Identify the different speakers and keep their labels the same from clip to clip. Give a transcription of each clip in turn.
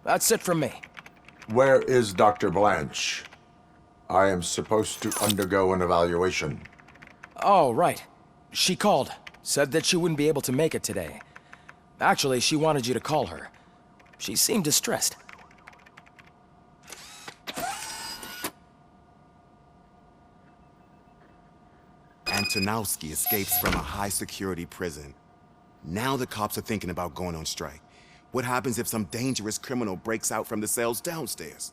Speaker 1: That's it from me.
Speaker 2: Where is Dr. Blanche? I am supposed to undergo an evaluation.
Speaker 1: Oh, right. She called. Said that she wouldn't be able to make it today. Actually, she wanted you to call her. She seemed distressed.
Speaker 3: Antonowski escapes from a high-security prison. Now the cops are thinking about going on strike. What happens if some dangerous criminal breaks out from the cells downstairs?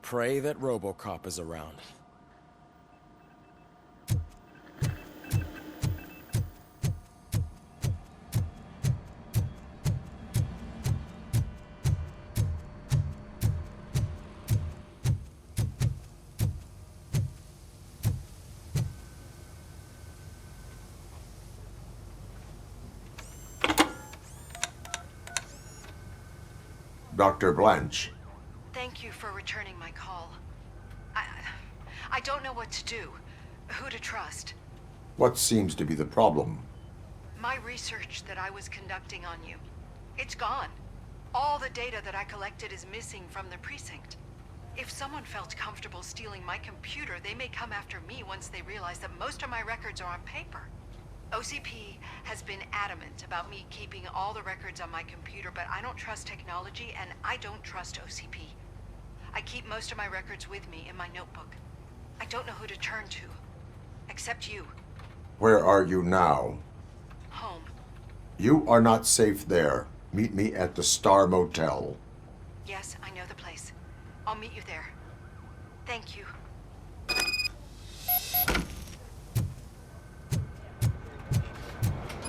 Speaker 1: Pray that RoboCop is around.
Speaker 2: Dr. Blanche.
Speaker 4: Thank you for returning my call. I don't know what to do, who to trust.
Speaker 2: What seems to be the problem?
Speaker 4: My research that I was conducting on you, it's gone. All the data that I collected is missing from the precinct. If someone felt comfortable stealing my computer, they may come after me once they realize that most of my records are on paper. OCP has been adamant about me keeping all the records on my computer, but I don't trust technology and I don't trust OCP. I keep most of my records with me in my notebook. I don't know who to turn to, except you.
Speaker 2: Where are you now?
Speaker 4: Home.
Speaker 2: You are not safe there. Meet me at the Star Motel.
Speaker 4: Yes, I know the place. I'll meet you there. Thank you.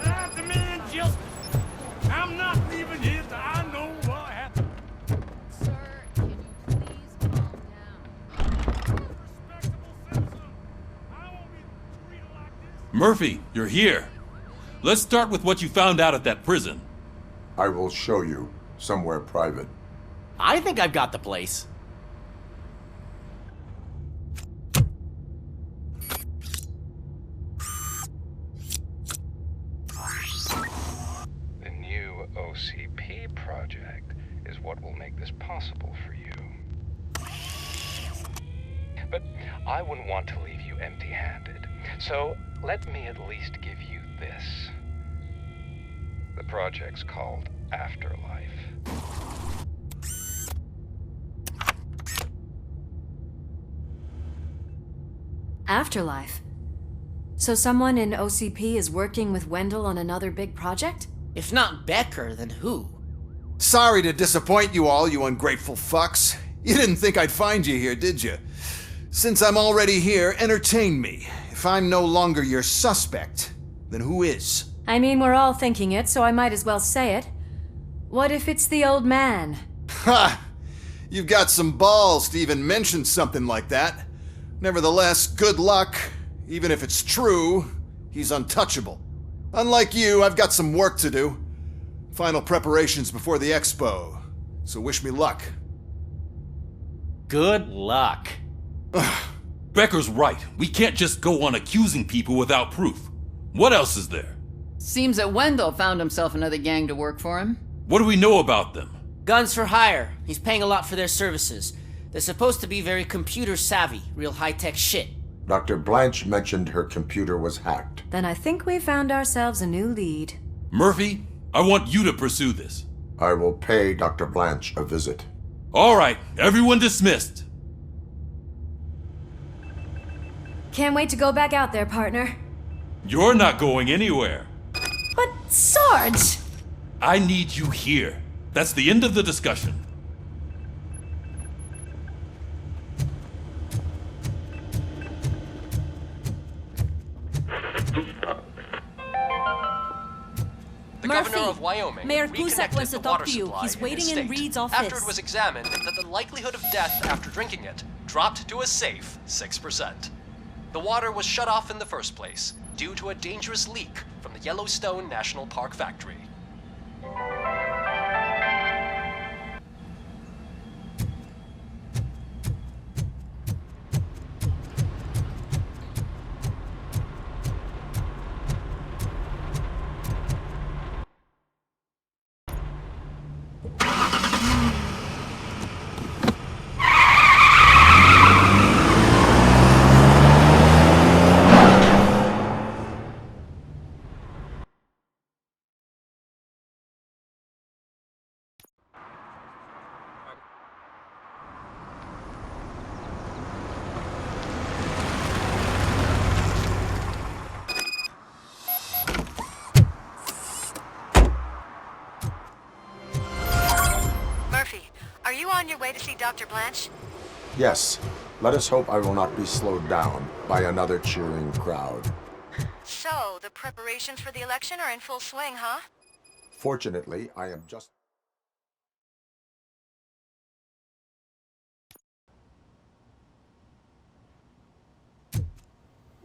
Speaker 5: I demand justice. I'm not leaving here till I know what happened.
Speaker 6: Sir, can you please calm down?
Speaker 5: Respectable citizen. I won't be treated like this.
Speaker 7: Murphy, you're here. Let's start with what you found out at that prison.
Speaker 2: I will show you somewhere private.
Speaker 8: I think I've got the place.
Speaker 9: The new OCP project is what will make this possible for you. But I wouldn't want to leave you empty-handed, so let me at least give you this. The project's called Afterlife.
Speaker 10: Afterlife? So someone in OCP is working with Wendell on another big project?
Speaker 8: If not Becker, then who?
Speaker 11: Sorry to disappoint you all, you ungrateful fucks. You didn't think I'd find you here, did you? Since I'm already here, entertain me. If I'm no longer your suspect, then who is?
Speaker 10: I mean, we're all thinking it, so I might as well say it. What if it's the old man?
Speaker 11: Ha! You've got some balls to even mention something like that. Nevertheless, good luck. Even if it's true, he's untouchable. Unlike you, I've got some work to do. Final preparations before the expo. So wish me luck.
Speaker 8: Good luck.
Speaker 7: Becker's right. We can't just go on accusing people without proof. What else is there?
Speaker 6: Seems that Wendell found himself another gang to work for him.
Speaker 7: What do we know about them?
Speaker 8: Guns for hire. He's paying a lot for their services. They're supposed to be very computer savvy, real high-tech shit.
Speaker 2: Dr. Blanche mentioned her computer was hacked.
Speaker 10: Then I think we found ourselves a new lead.
Speaker 7: Murphy, I want you to pursue this.
Speaker 2: I will pay Dr. Blanche a visit.
Speaker 7: All right, everyone dismissed.
Speaker 10: Can't wait to go back out there, partner.
Speaker 7: You're not going anywhere.
Speaker 10: But Sarge!
Speaker 7: I need you here. That's the end of the discussion.
Speaker 12: The governor of Wyoming
Speaker 13: Mayor
Speaker 12: reconnected
Speaker 13: Cusack wants to
Speaker 12: the
Speaker 13: talk
Speaker 12: water
Speaker 13: to you.
Speaker 12: supply
Speaker 13: He's
Speaker 12: in
Speaker 13: waiting
Speaker 12: his
Speaker 13: in
Speaker 12: state
Speaker 13: Reed's office.
Speaker 12: after it was examined that the likelihood of death after drinking it dropped to a safe 6%. The water was shut off in the first place due to a dangerous leak from the Yellowstone National Park factory.
Speaker 13: Are you on your way to see Dr. Blanche?
Speaker 2: Yes. Let us hope I will not be slowed down by another cheering crowd.
Speaker 13: So, the preparations for the election are in full swing, huh?
Speaker 2: Fortunately, I am just...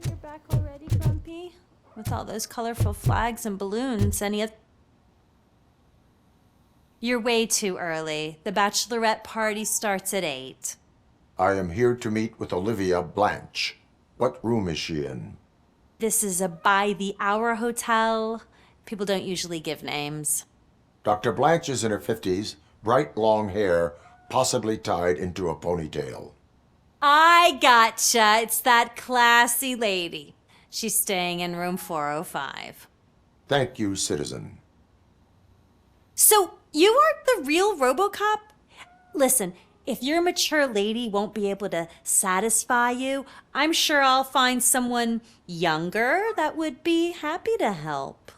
Speaker 14: You're back already, Grumpy? With all those colorful flags and balloons, You're way too early. The bachelorette party starts at 8.
Speaker 2: I am here to meet with Olivia Blanche. What room is she in?
Speaker 14: This is a by-the-hour hotel. People don't usually give names.
Speaker 2: Dr. Blanche is in her 50s, bright long hair, possibly tied into a ponytail.
Speaker 14: I gotcha. It's that classy lady. She's staying in room 405.
Speaker 2: Thank you, citizen.
Speaker 14: So, you aren't the real RoboCop? Listen, if your mature lady won't be able to satisfy you, I'm sure I'll find someone younger that would be happy to help.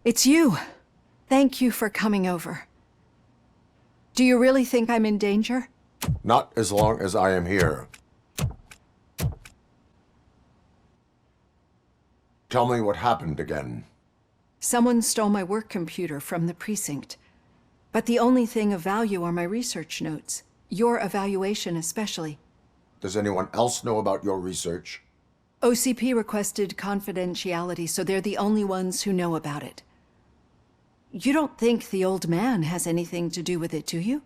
Speaker 15: It's you. Thank you for coming over. Do you really think I'm in danger?
Speaker 2: Not as long as I am here. Tell me what happened again.
Speaker 15: Someone stole my work computer from the precinct. But the only thing of value are my research notes. Your evaluation especially.
Speaker 2: Does anyone else know about your research?
Speaker 15: OCP requested confidentiality, so they're the only ones who know about it. You don't think the old man has anything to do with it, do you?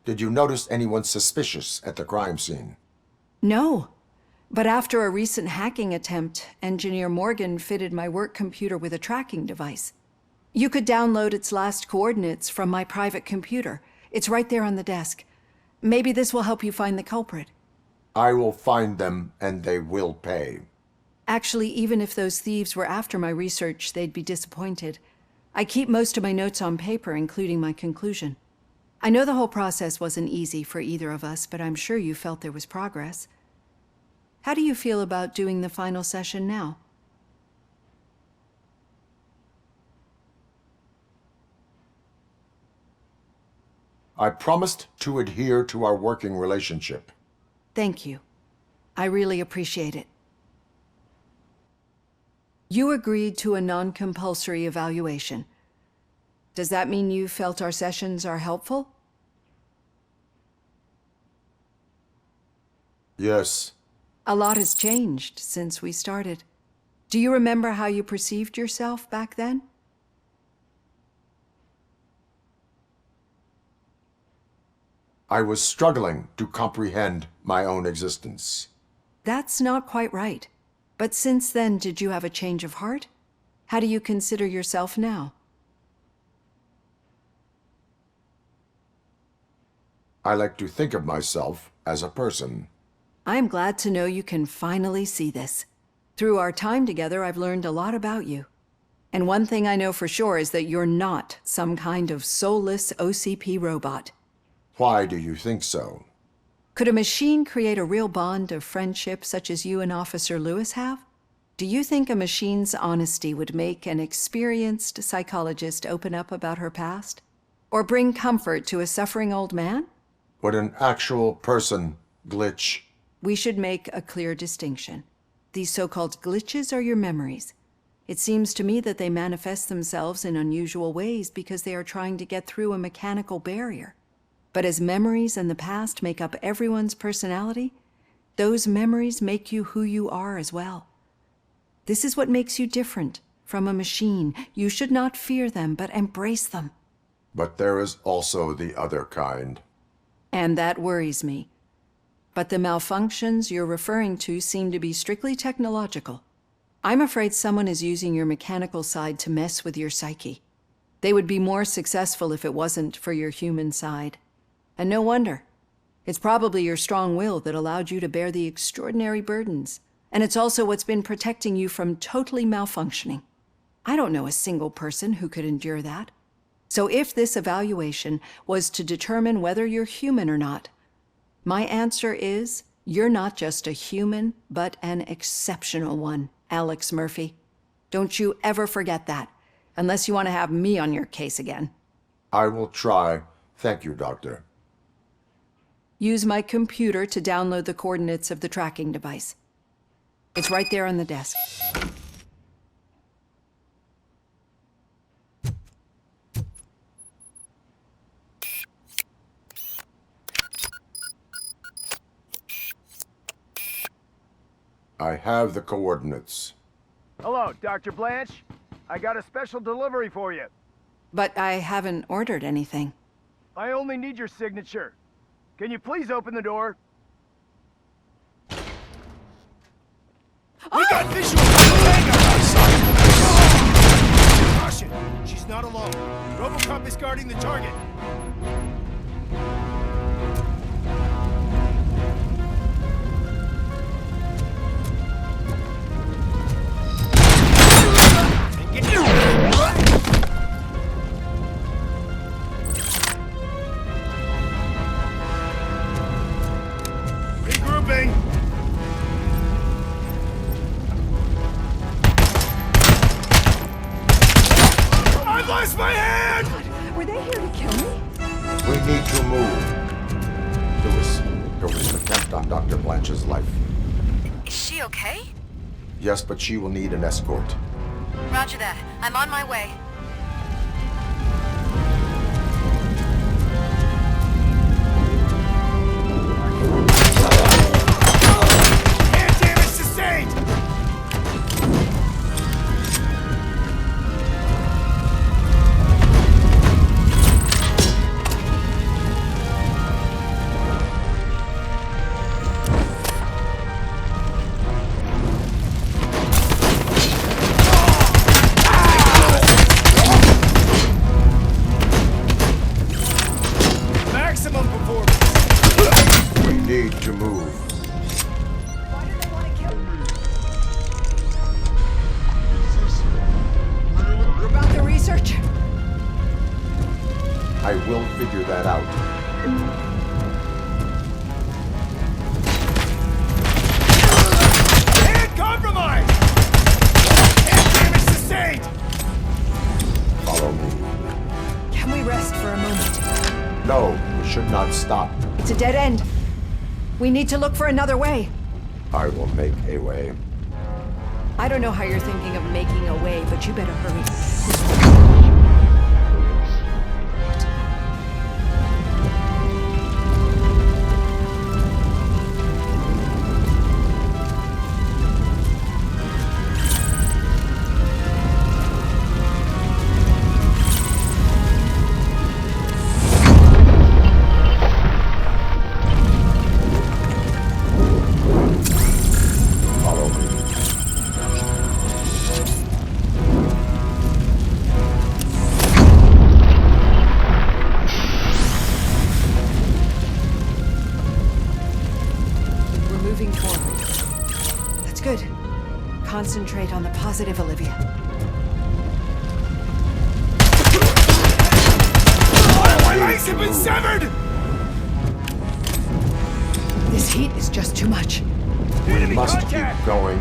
Speaker 2: Did you notice anyone suspicious at the crime scene?
Speaker 15: No. But after a recent hacking attempt, Engineer Morgan fitted my work computer with a tracking device. You could download its last coordinates from my private computer. It's right there on the desk. Maybe this will help you find the culprit.
Speaker 2: I will find them, and they will pay.
Speaker 15: Actually, even if those thieves were after my research, they'd be disappointed. I keep most of my notes on paper, including my conclusion. I know the whole process wasn't easy for either of us, but I'm sure you felt there was progress. How do you feel about doing the final session now?
Speaker 2: I promised to adhere to our working relationship.
Speaker 15: Thank you. I really appreciate it. You agreed to a non-compulsory evaluation. Does that mean you felt our sessions are helpful?
Speaker 2: Yes.
Speaker 15: A lot has changed since we started. Do you remember how you perceived yourself back then?
Speaker 2: I was struggling to comprehend my own existence.
Speaker 15: That's not quite right. But since then, did you have a change of heart? How do you consider yourself now?
Speaker 2: I like to think of myself as a person.
Speaker 15: I'm glad to know you can finally see this. Through our time together, I've learned a lot about you. And one thing I know for sure is that you're not some kind of soulless OCP robot.
Speaker 2: Why do you think so?
Speaker 15: Could a machine create a real bond of friendship such as you and Officer Lewis have? Do you think a machine's honesty would make an experienced psychologist open up about her past? Or bring comfort to a suffering old man?
Speaker 2: Would an actual person glitch?
Speaker 15: We should make a clear distinction. These so-called glitches are your memories. It seems to me that they manifest themselves in unusual ways because they are trying to get through a mechanical barrier. But as memories and the past make up everyone's personality, those memories make you who you are as well. This is what makes you different from a machine. You should not fear them, but embrace them.
Speaker 2: But there is also the other kind.
Speaker 15: And that worries me. But the malfunctions you're referring to seem to be strictly technological. I'm afraid someone is using your mechanical side to mess with your psyche. They would be more successful if it wasn't for your human side. And no wonder. It's probably your strong will that allowed you to bear the extraordinary burdens. And it's also what's been protecting you from totally malfunctioning. I don't know a single person who could endure that. So if this evaluation was to determine whether you're human or not, my answer is you're not just a human, but an exceptional one, Alex Murphy. Don't you ever forget that, unless you want to have me on your case again.
Speaker 2: I will try. Thank you, Doctor.
Speaker 15: Use my computer to download the coordinates of the tracking device. It's right there on the desk.
Speaker 2: I have the coordinates.
Speaker 16: Hello, Dr. Blanche. I got a special delivery for you.
Speaker 15: But I haven't ordered anything.
Speaker 16: I only need your signature. Can you please open the door? We got visual! Caution! She's not alone. RoboCop is guarding the target. Regrouping! I lost my hand!
Speaker 15: Were they here to kill me?
Speaker 2: We need to move. There was an attempt on Dr. Blanche's life.
Speaker 13: Is she okay?
Speaker 2: Yes, but she will need an escort.
Speaker 13: Roger that. I'm on my way.
Speaker 16: Hand damage sustained! Maximum performance!
Speaker 2: We need to move.
Speaker 15: About the research?
Speaker 2: I will figure that out.
Speaker 16: Hand compromised! Hand damage sustained!
Speaker 2: Follow me.
Speaker 15: Can we rest for a moment?
Speaker 2: No, we should not stop.
Speaker 15: It's a dead end. We need to look for another way.
Speaker 2: I will make a way.
Speaker 15: I don't know how you're thinking of making a way, but you better hurry.
Speaker 2: Follow me.
Speaker 15: We're moving forward. That's good. Concentrate on the positive, Olivia.
Speaker 16: My legs have been severed!
Speaker 15: This heat is just too much.
Speaker 2: We
Speaker 16: Enemy
Speaker 2: must
Speaker 16: contact!
Speaker 2: keep going.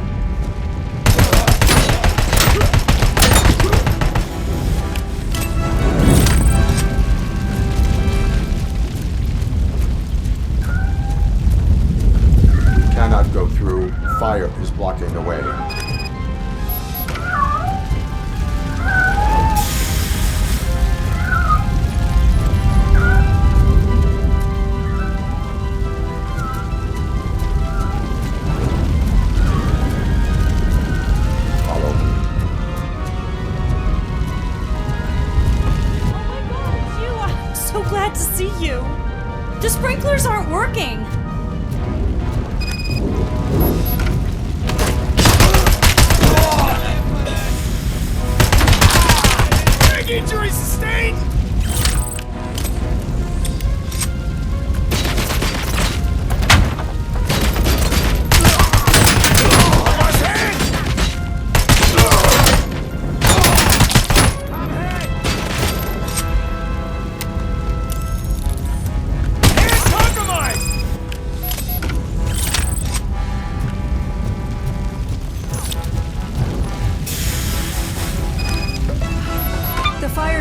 Speaker 2: We cannot go through. Fire is blocking the way. Follow me.
Speaker 14: Oh my god, it's you! I'm so glad to see you! The sprinklers aren't working!
Speaker 16: Big injury sustained!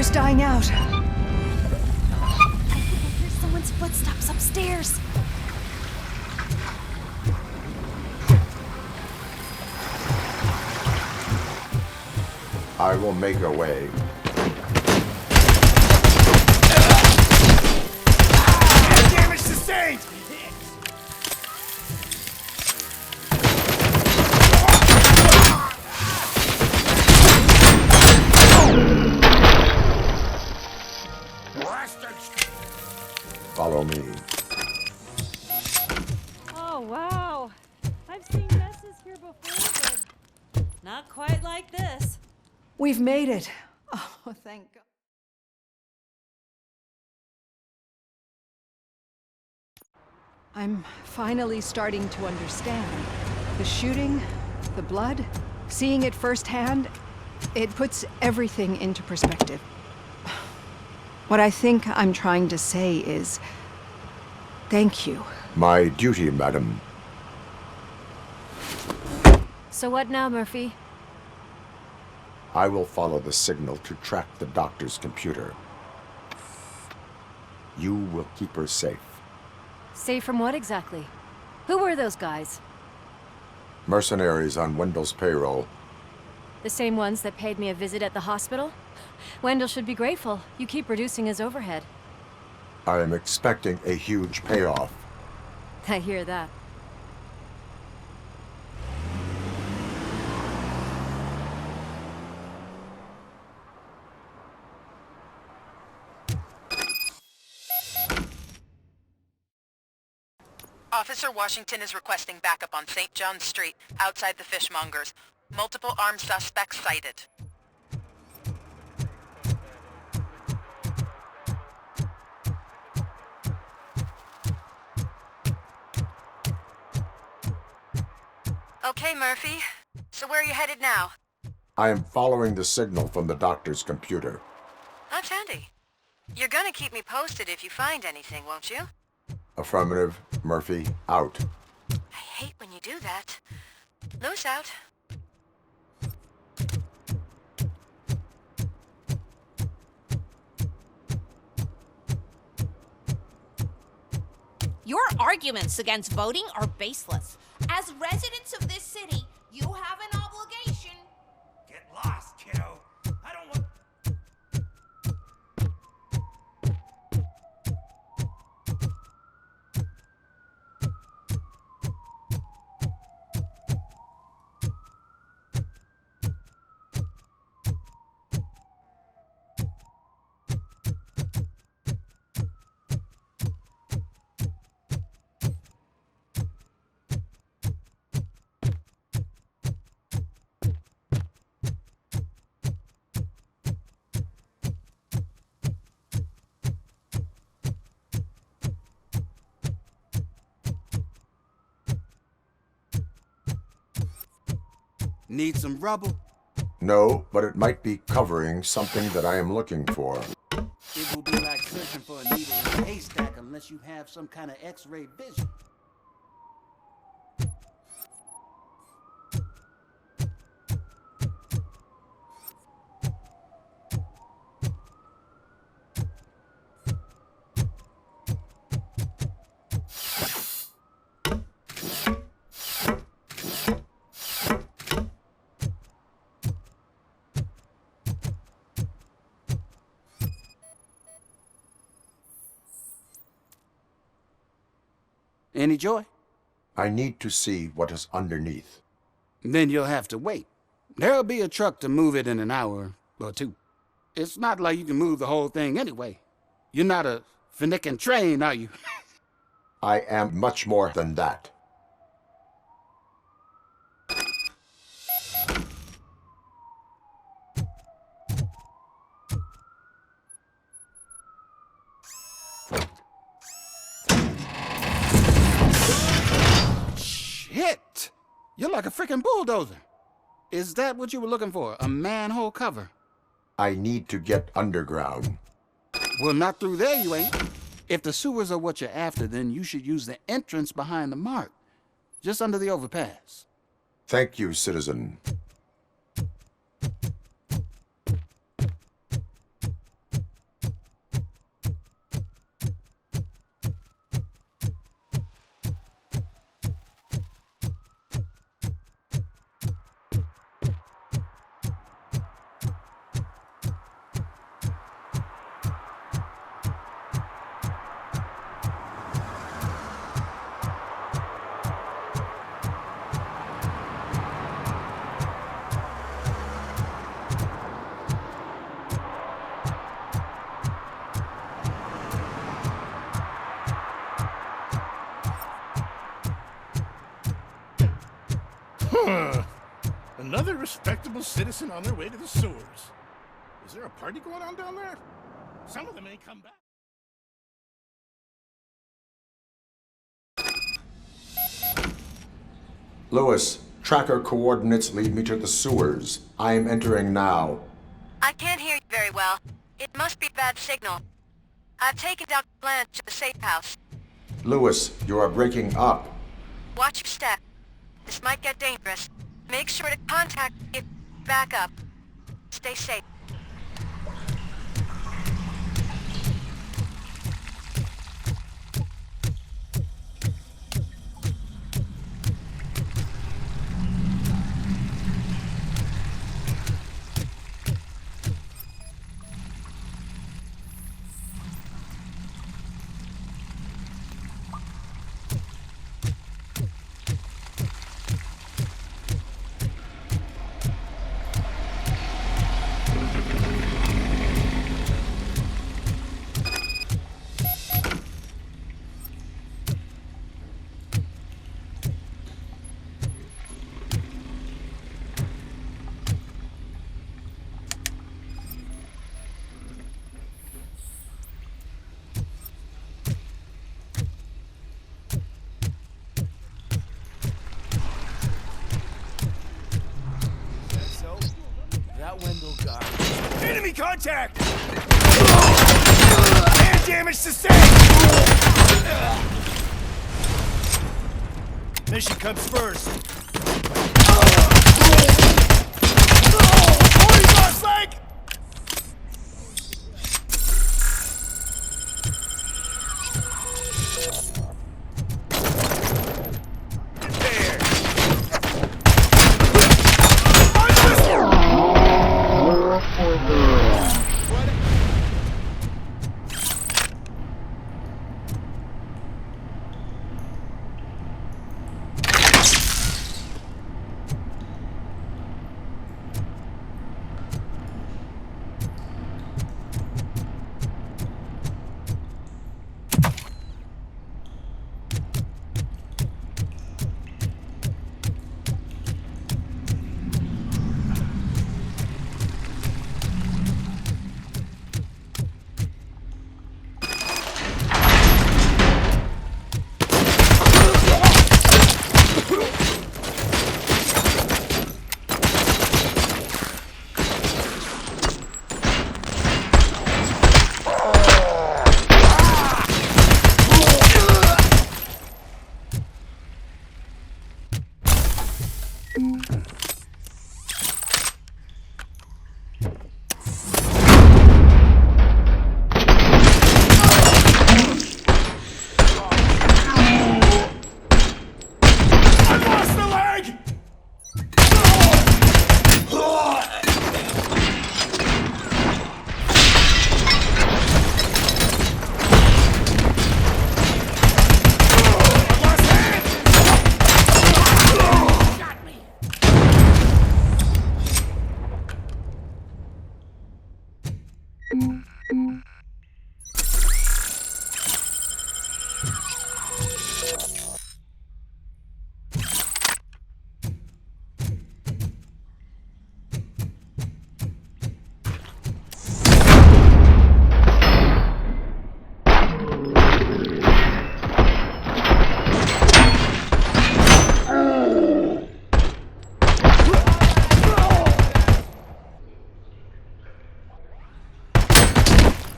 Speaker 15: power's dying out.
Speaker 14: I think I hear someone's footsteps upstairs.
Speaker 2: I will make a way.
Speaker 16: Damage sustained!
Speaker 2: Follow me.
Speaker 14: Oh, wow. I've seen messes here before, but not quite like this.
Speaker 15: We've made it. Oh, thank God. I'm finally starting to understand. The shooting, the blood, seeing it firsthand, it puts everything into perspective. What I think I'm trying to say is, thank you.
Speaker 2: My duty, madam.
Speaker 10: So what now, Murphy?
Speaker 2: I will follow the signal to track the doctor's computer. You will keep her safe.
Speaker 10: Safe from what exactly? Who were those guys?
Speaker 2: Mercenaries on Wendell's payroll.
Speaker 10: The same ones that paid me a visit at the hospital? Wendell should be grateful. You keep reducing his overhead.
Speaker 2: I am expecting a huge payoff.
Speaker 10: I hear that.
Speaker 13: Officer Washington is requesting backup on St. John's Street, outside the fishmongers. Multiple armed suspects sighted. Okay, Murphy. So where are you headed now?
Speaker 2: I am following the signal from the doctor's computer.
Speaker 13: That's handy. You're gonna keep me posted if you find anything, won't you?
Speaker 2: Affirmative. Murphy, out.
Speaker 13: I hate when you do that. Loose out.
Speaker 17: Your arguments against voting are baseless. As residents of this city, you have an obligation.
Speaker 5: Get lost, kiddo. I don't want...
Speaker 18: Need some rubble?
Speaker 2: No, but it might be covering something that I am looking for.
Speaker 18: It will be like searching for a needle in a haystack unless you have some kind of X-ray vision. Any joy?
Speaker 2: I need to see what is underneath.
Speaker 18: Then you'll have to wait. There'll be a truck to move it in an hour or two. It's not like you can move the whole thing anyway. You're not a finicking train, are you?
Speaker 2: I am much more than that.
Speaker 18: Shit! You're like a freaking bulldozer. Is that what you were looking for? A manhole cover?
Speaker 2: I need to get underground.
Speaker 18: Well, not through there, you ain't. If the sewers are what you're after, then you should use the entrance behind the mark. Just under the overpass.
Speaker 2: Thank you, citizen.
Speaker 16: Huh. Another respectable citizen on their way to the sewers. Is there a party going on down there? Some of them ain't come back.
Speaker 2: Lewis, tracker coordinates lead me to the sewers. I am entering now.
Speaker 13: I can't hear you very well. It must be a bad signal. I've taken Dr. Blanche to the safe house.
Speaker 2: Lewis, you are breaking up.
Speaker 13: Watch your step. This might get dangerous. Make sure to contact me if back up. Stay safe.
Speaker 16: Enemy contact! And damage sustained! Mission comes first. 40 boss leg!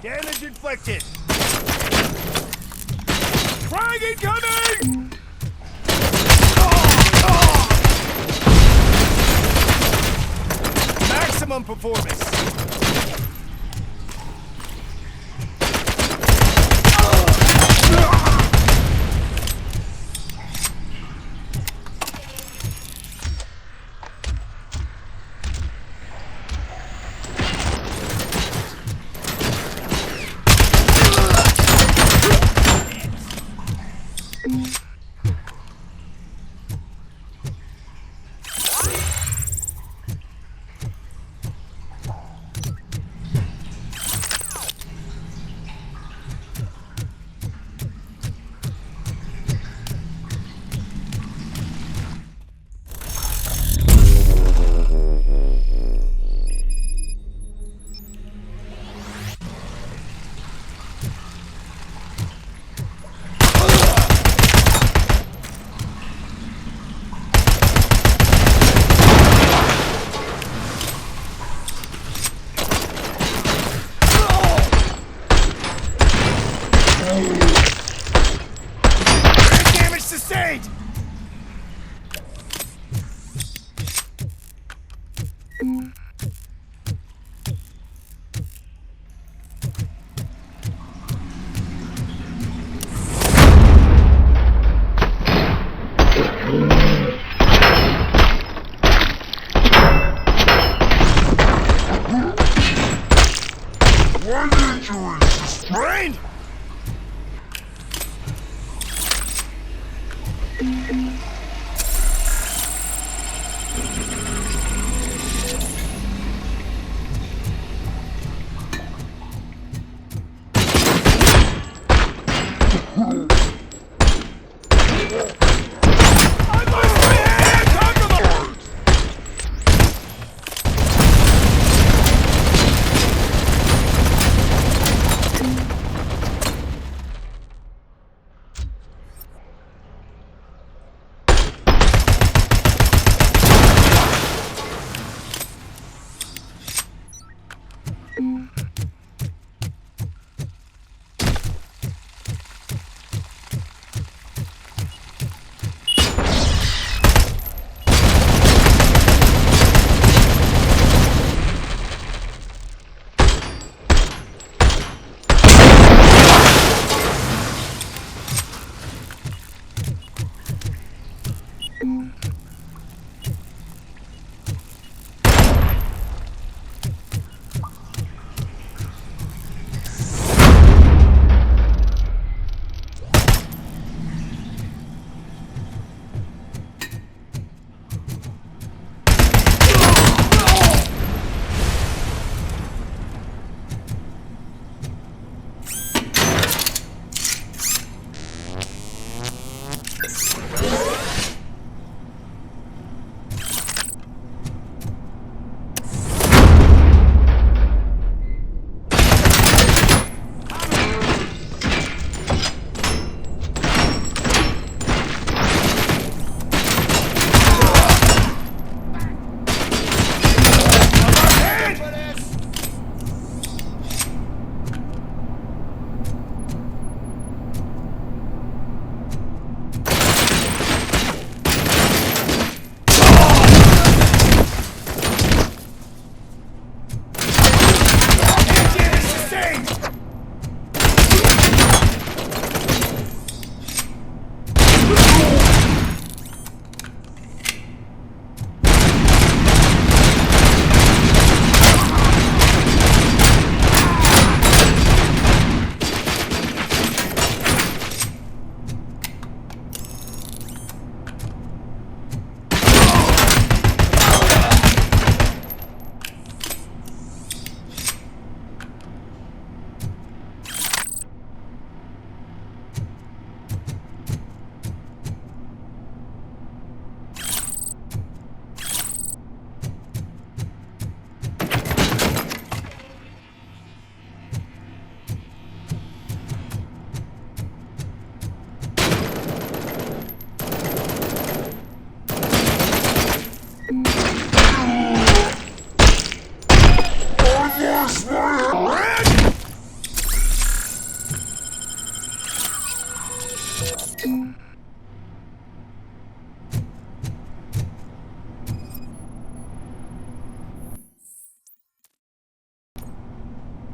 Speaker 16: Damage inflicted! Frag incoming! Maximum performance!
Speaker 5: Brain!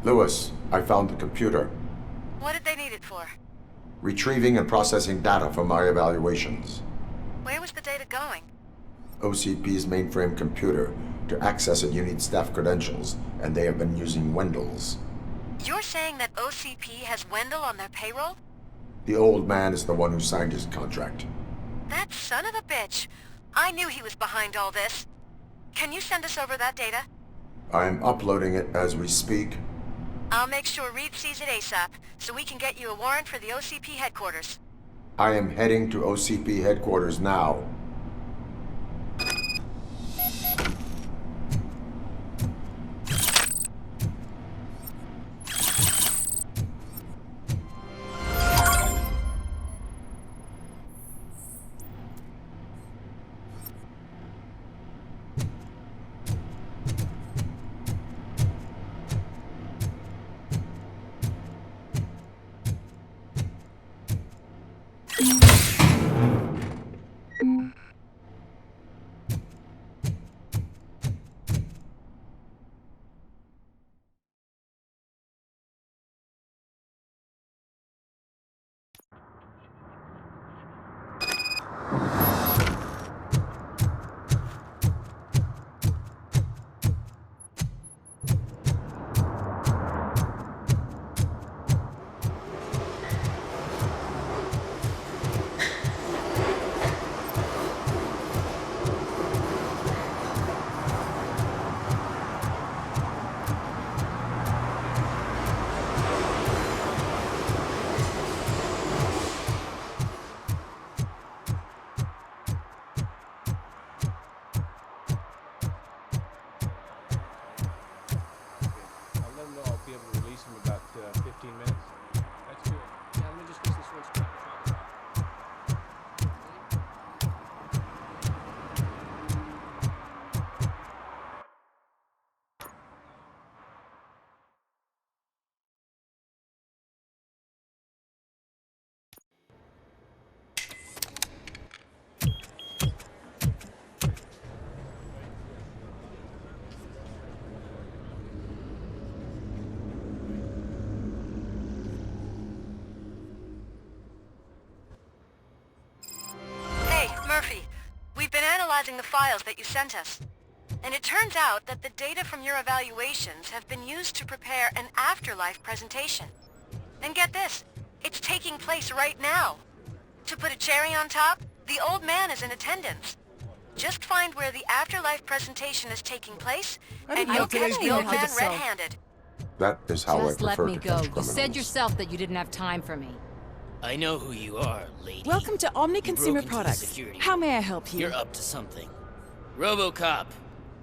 Speaker 2: Lewis, I found the computer.
Speaker 13: What did they need it for?
Speaker 2: Retrieving and processing data from my evaluations.
Speaker 13: Where was the data going?
Speaker 2: OCP's mainframe computer. To access it, you need staff credentials, and they have been using Wendell's.
Speaker 13: You're saying that OCP has Wendell on their payroll?
Speaker 2: The old man is the one who signed his contract.
Speaker 13: That son of a bitch. I knew he was behind all this. Can you send us over that data?
Speaker 2: I'm uploading it as we speak.
Speaker 13: I'll make sure Reed sees it ASAP, so we can get you a warrant for the OCP headquarters.
Speaker 2: I am heading to OCP headquarters now.
Speaker 13: analyzing the files that you sent us. And it turns out that the data from your evaluations have been used to prepare an afterlife presentation. And get this, it's taking place right now. To put a cherry on top, the old man is in attendance. Just find where the afterlife presentation is taking place, and you'll catch the old man red-handed.
Speaker 2: That is how
Speaker 19: Just
Speaker 2: I
Speaker 19: let
Speaker 2: prefer
Speaker 19: me
Speaker 2: to
Speaker 19: go.
Speaker 2: catch
Speaker 19: You
Speaker 2: criminals.
Speaker 19: said yourself that you didn't have time for me.
Speaker 8: I know who you are, lady.
Speaker 20: Welcome to Omni
Speaker 8: You
Speaker 20: Consumer
Speaker 8: broke into the
Speaker 20: Products.
Speaker 8: security
Speaker 20: How
Speaker 8: room.
Speaker 20: may I help you?
Speaker 8: You're up to something. RoboCop,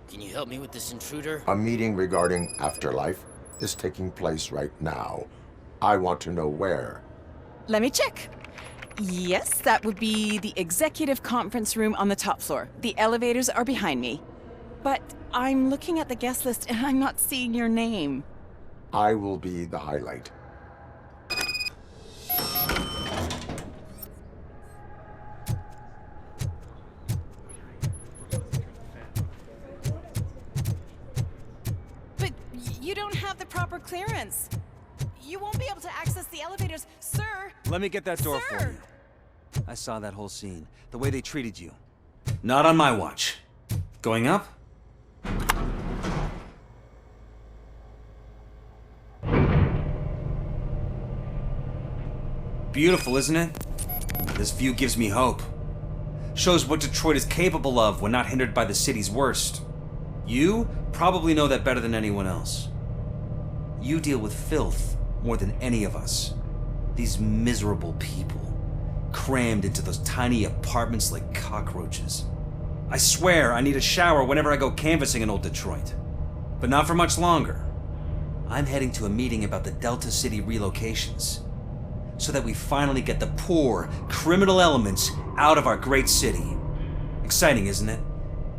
Speaker 8: can you help me with this intruder?
Speaker 2: A meeting regarding afterlife is taking place right now. I want to know where.
Speaker 20: Let me check. Yes, that would be the executive conference room on the top floor. The elevators are behind me. But I'm looking at the guest list and I'm not seeing your name.
Speaker 2: I will be the highlight.
Speaker 20: But you don't have the proper clearance. You won't be able to access the elevators, sir.
Speaker 21: Let me get that door
Speaker 20: Sir!
Speaker 21: for you. I saw that whole scene. The way they treated you. Not on my watch. Going up? Beautiful, isn't it? This view gives me hope. Shows what Detroit is capable of when not hindered by the city's worst. You probably know that better than anyone else. You deal with filth more than any of us. These miserable people, crammed into those tiny apartments like cockroaches. I swear I need a shower whenever I go canvassing in old Detroit. But not for much longer. I'm heading to a meeting about the Delta City relocations, so that we finally get the poor, criminal elements out of our great city. Exciting, isn't it?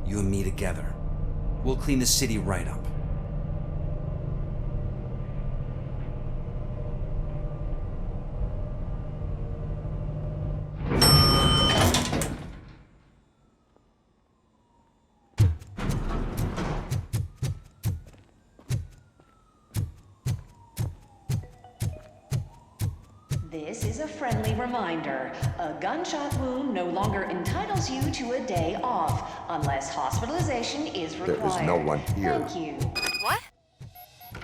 Speaker 21: You and me together. We'll clean the city right up.
Speaker 22: This is a friendly reminder. A gunshot wound no longer entitles you to a day off, unless hospitalization is required.
Speaker 2: There is no one here.
Speaker 22: Thank you.
Speaker 13: What?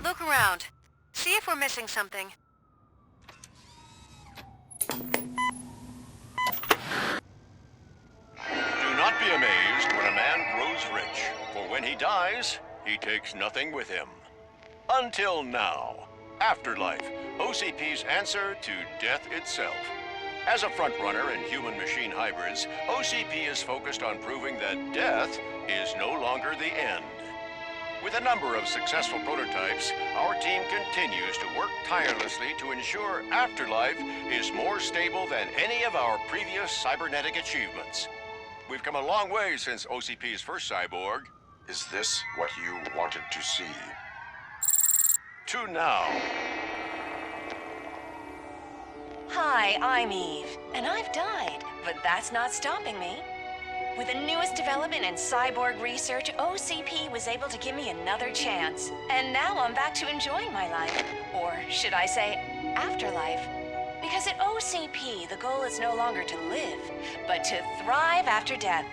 Speaker 13: Look around. See if we're missing something.
Speaker 23: Do not be amazed when a man grows rich, for when he dies, he takes nothing with him. Until now. Afterlife, OCP's answer to death itself. As a frontrunner in human-machine hybrids, OCP is focused on proving that death is no longer the end. With a number of successful prototypes, our team continues to work tirelessly to ensure Afterlife is more stable than any of our previous cybernetic achievements. We've come a long way since OCP's first cyborg.
Speaker 2: Is this what you wanted to see?
Speaker 23: To now.
Speaker 22: Hi, I'm Eve, and I've died, but that's not stopping me. With the newest development in cyborg research, OCP was able to give me another chance. And now I'm back to enjoying my life. Or should I say, afterlife. Because at OCP, the goal is no longer to live, but to thrive after death.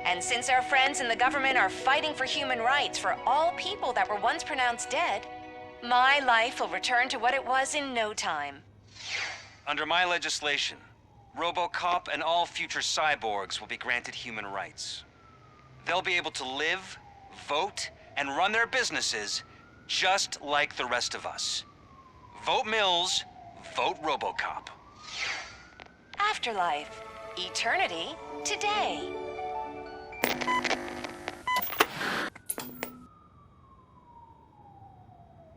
Speaker 22: And since our friends in the government are fighting for human rights for all people that were once pronounced dead, my life will return to what it was in no time.
Speaker 21: Under my legislation, RoboCop and all future cyborgs will be granted human rights. They'll be able to live, vote, and run their businesses just like the rest of us. Vote Mills, vote RoboCop.
Speaker 22: Afterlife. Eternity. Today.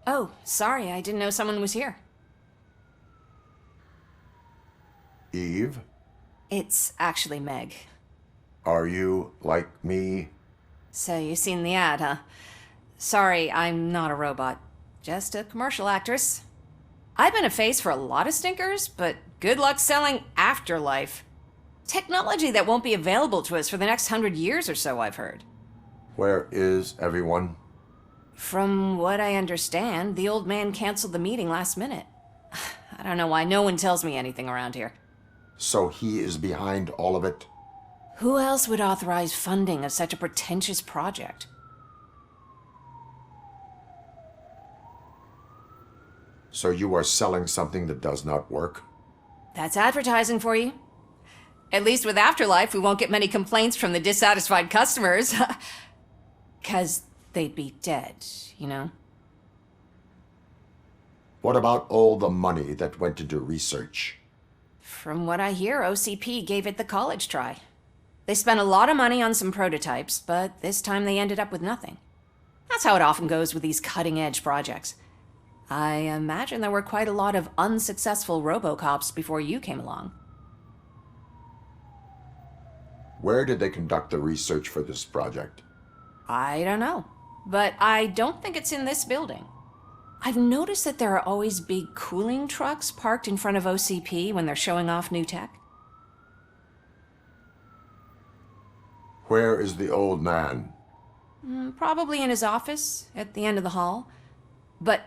Speaker 10: Oh, sorry, I didn't know someone was here.
Speaker 2: Eve,
Speaker 10: It's actually Meg.
Speaker 2: are you like me?
Speaker 10: So you've seen the ad, huh? Sorry, I'm not a robot. Just a commercial actress. I've been a face for a lot of stinkers, but good luck selling Afterlife. Technology that won't be available to us for the next 100 years or so, I've heard.
Speaker 2: Where is everyone?
Speaker 10: From what I understand, the old man canceled the meeting last minute. I don't know why no one tells me anything around here.
Speaker 2: So he is behind all of it?
Speaker 10: Who else would authorize funding of such a pretentious project?
Speaker 2: So you are selling something that does not work?
Speaker 10: That's advertising for you. At least with Afterlife, we won't get many complaints from the dissatisfied customers. 'Cause they'd be dead, you know?
Speaker 2: What about all the money that went into research?
Speaker 10: From what I hear, OCP gave it the college try. They spent a lot of money on some prototypes, but this time they ended up with nothing. That's how it often goes with these cutting-edge projects. I imagine there were quite a lot of unsuccessful RoboCops before you came along.
Speaker 2: Where did they conduct the research for this project?
Speaker 10: I don't know, but I don't think it's in this building. I've noticed that there are always big cooling trucks parked in front of OCP when they're showing off new tech.
Speaker 2: Where is the old man?
Speaker 10: Probably in his office, at the end of the hall. But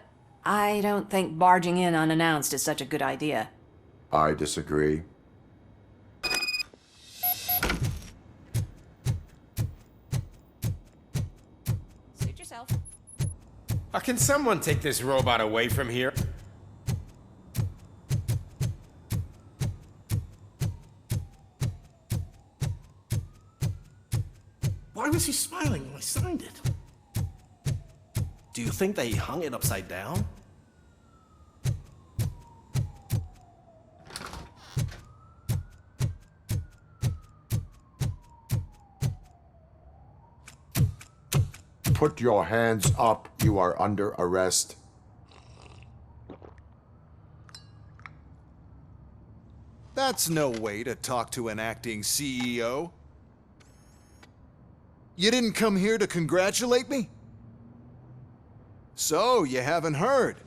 Speaker 10: I don't think barging in unannounced is such a good idea.
Speaker 2: I disagree.
Speaker 10: Suit yourself.
Speaker 1: Can someone take this robot away from here?
Speaker 16: Why was he smiling when I signed it?
Speaker 3: Do you think they hung it upside down?
Speaker 2: Put your hands up. You are under arrest.
Speaker 11: That's no way to talk to an acting CEO. You didn't come here to congratulate me? So, you haven't heard.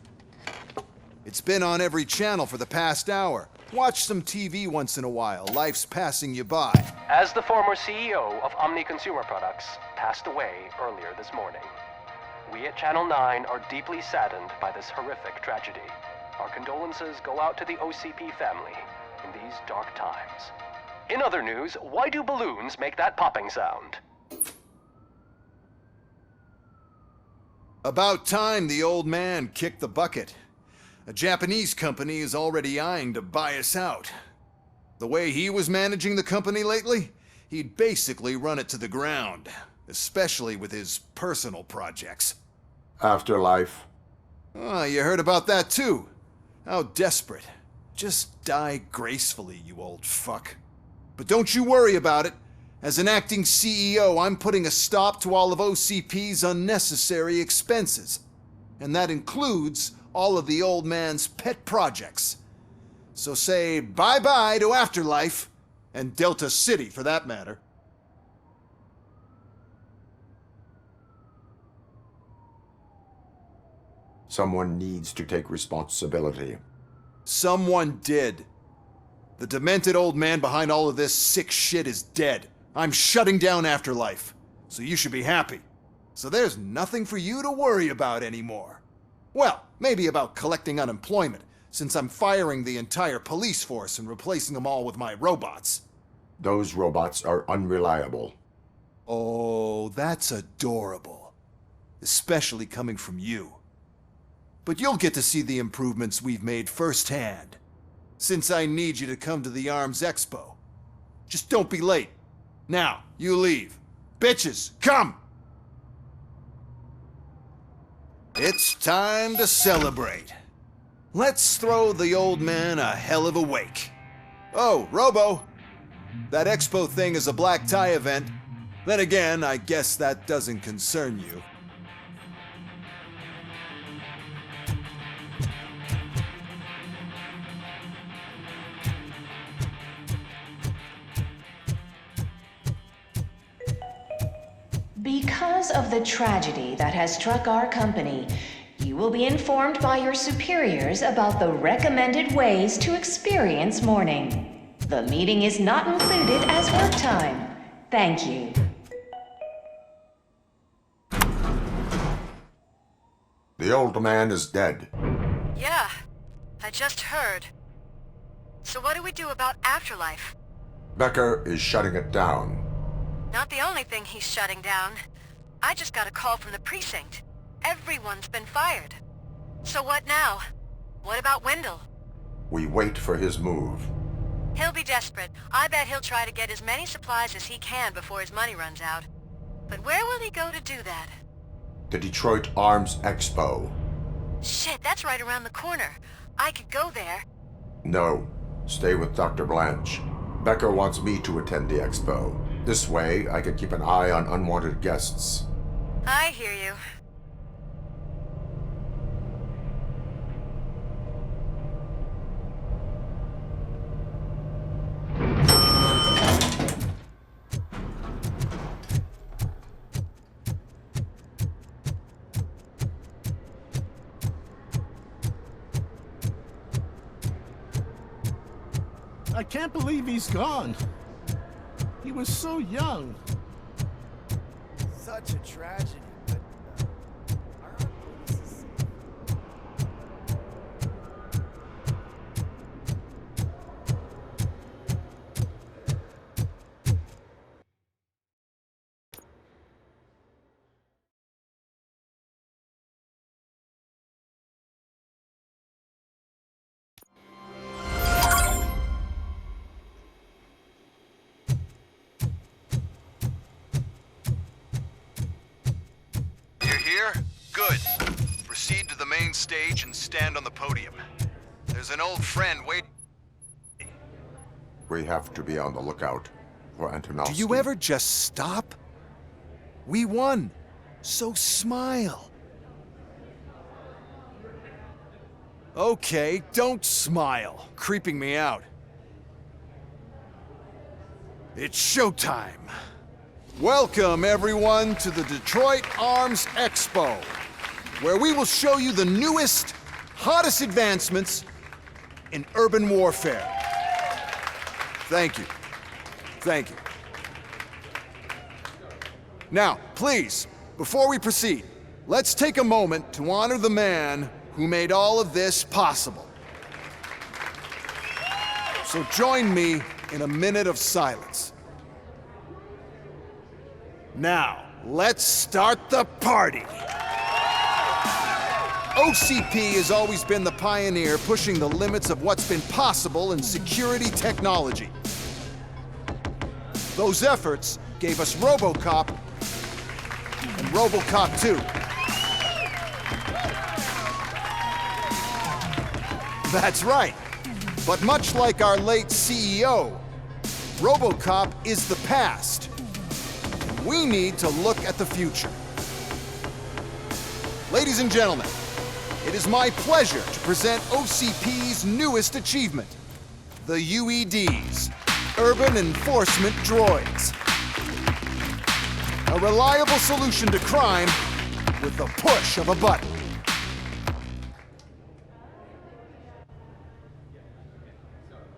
Speaker 11: It's been on every channel for the past hour. Watch some TV once in a while. Life's passing you by.
Speaker 12: As the former CEO of Omni Consumer Products passed away earlier this morning, we at Channel 9 are deeply saddened by this horrific tragedy. Our condolences go out to the OCP family in these dark times. In other news, why do balloons make that popping sound?
Speaker 11: About time the old man kicked the bucket. A Japanese company is already eyeing to buy us out. The way he was managing the company lately, he'd basically run it to the ground, especially with his personal projects.
Speaker 2: Afterlife.
Speaker 11: Oh, you heard about that too. How desperate. Just die gracefully, you old fuck. But don't you worry about it. As an acting CEO, I'm putting a stop to all of OCP's unnecessary expenses. And that includes all of the old man's pet projects. So say bye-bye to Afterlife, and Delta City for that matter.
Speaker 2: Someone needs to take responsibility.
Speaker 11: Someone did. The demented old man behind all of this sick shit is dead. I'm shutting down Afterlife, so you should be happy. So there's nothing for you to worry about anymore. Well, maybe about collecting unemployment, since I'm firing the entire police force and replacing them all with my robots.
Speaker 2: Those robots are unreliable.
Speaker 11: Oh, that's adorable. Especially coming from you. But you'll get to see the improvements we've made firsthand, since I need you to come to the ARMS Expo. Just don't be late. Now, you leave. Bitches, come! It's time to celebrate. Let's throw the old man a hell of a wake. Oh, Robo! That expo thing is a black tie event. Then again, I guess that doesn't concern you.
Speaker 22: Because of the tragedy that has struck our company, you will be informed by your superiors about the recommended ways to experience mourning. The meeting is not included as work time. Thank you.
Speaker 2: The old man is dead.
Speaker 13: Yeah, I just heard. So what do we do about Afterlife?
Speaker 2: Becker is shutting it down.
Speaker 13: Not the only thing he's shutting down. I just got a call from the precinct. Everyone's been fired. So what now? What about Wendell?
Speaker 2: We wait for his move.
Speaker 13: He'll be desperate. I bet he'll try to get as many supplies as he can before his money runs out. But where will he go to do that?
Speaker 2: The Detroit Arms Expo.
Speaker 13: Shit, that's right around the corner. I could go there.
Speaker 2: No, stay with Dr. Blanche. Becker wants me to attend the expo. This way, I can keep an eye on unwanted guests.
Speaker 13: I hear you.
Speaker 16: I can't believe he's gone. He was so young.
Speaker 3: Such a tragedy, but our police is safe.
Speaker 11: Good. Proceed to the main stage and stand on the podium. There's an old friend waiting.
Speaker 2: We have to be on the lookout for Antonovsky.
Speaker 11: Do you ever just stop? We won. So smile. Okay, don't smile. Creeping me out. It's showtime. Welcome, everyone, to the Detroit Arms Expo, where we will show you the newest, hottest advancements in urban warfare. Thank you. Thank you. Now, please, before we proceed, let's take a moment to honor the man who made all of this possible. So join me in a minute of silence. Now, let's start the party! OCP has always been the pioneer pushing the limits of what's been possible in security technology. Those efforts gave us RoboCop and RoboCop 2. That's right. But much like our late CEO, RoboCop is the past. We need to look at the future. Ladies and gentlemen, it is my pleasure to present OCP's newest achievement, the UEDs, Urban Enforcement Droids. A reliable solution to crime with the push of a button.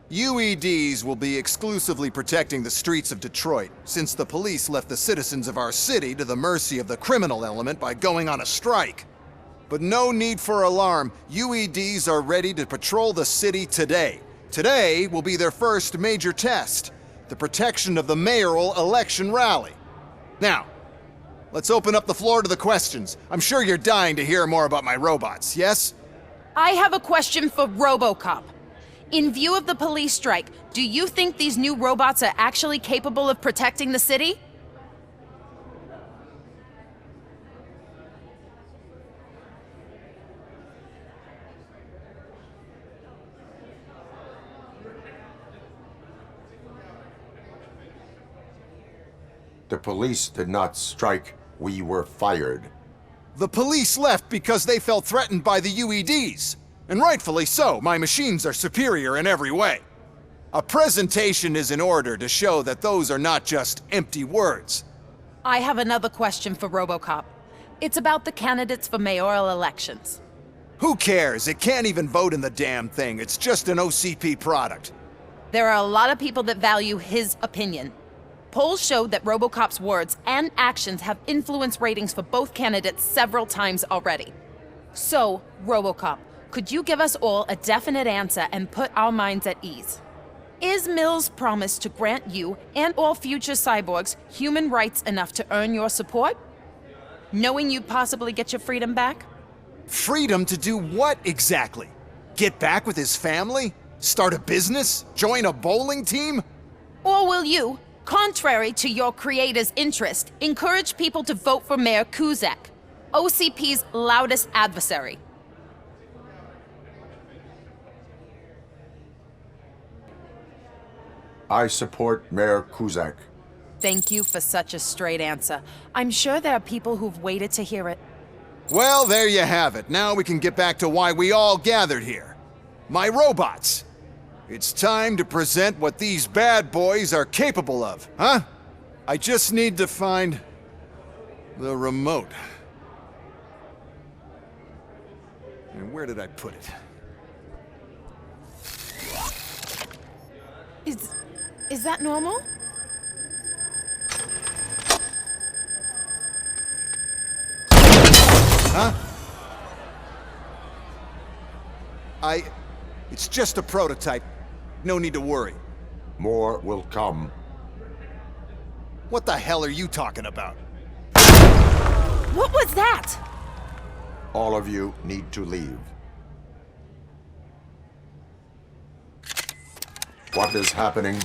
Speaker 11: UEDs will be exclusively protecting the streets of Detroit, since the police left the citizens of our city to the mercy of the criminal element by going on a strike. But no need for alarm. UEDs are ready to patrol the city today. Today will be their first major test, the protection of the mayoral election rally. Now, let's open up the floor to the questions. I'm sure you're dying to hear more about my robots, yes?
Speaker 19: I have a question for RoboCop. In view of the police strike, do you think these new robots are actually capable of protecting the city?
Speaker 2: The police did not strike. We were fired.
Speaker 11: The police left because they felt threatened by the UEDs. And rightfully so, my machines are superior in every way. A presentation is in order to show that those are not just empty words.
Speaker 19: I have another question for RoboCop. It's about the candidates for mayoral elections.
Speaker 11: Who cares? It can't even vote in the damn thing. It's just an OCP product.
Speaker 19: There are a lot of people that value his opinion. Polls showed that RoboCop's words and actions have influenced ratings for both candidates several times already. So, RoboCop, could you give us all a definite answer and put our minds at ease? Is Mills' promise to grant you and all future cyborgs human rights enough to earn your support? Knowing you'd possibly get your freedom back?
Speaker 11: Freedom to do what exactly? Get back with his family? Start a business? Join a bowling team?
Speaker 19: Or will you, contrary to your creator's interest, encourage people to vote for Mayor Kuzak, OCP's loudest adversary?
Speaker 2: I support Mayor Kuzak.
Speaker 19: Thank you for such a straight answer. I'm sure there are people who've waited to hear it.
Speaker 11: Well, there you have it. Now we can get back to why we all gathered here. My robots. It's time to present what these bad boys are capable of, huh? I just need to find the remote. And where did I put it?
Speaker 19: Is that normal?
Speaker 11: Huh? It's just a prototype. No need to worry.
Speaker 2: More will come.
Speaker 11: What the hell are you talking about?
Speaker 19: What was that?
Speaker 2: All of you need to leave. What is happening?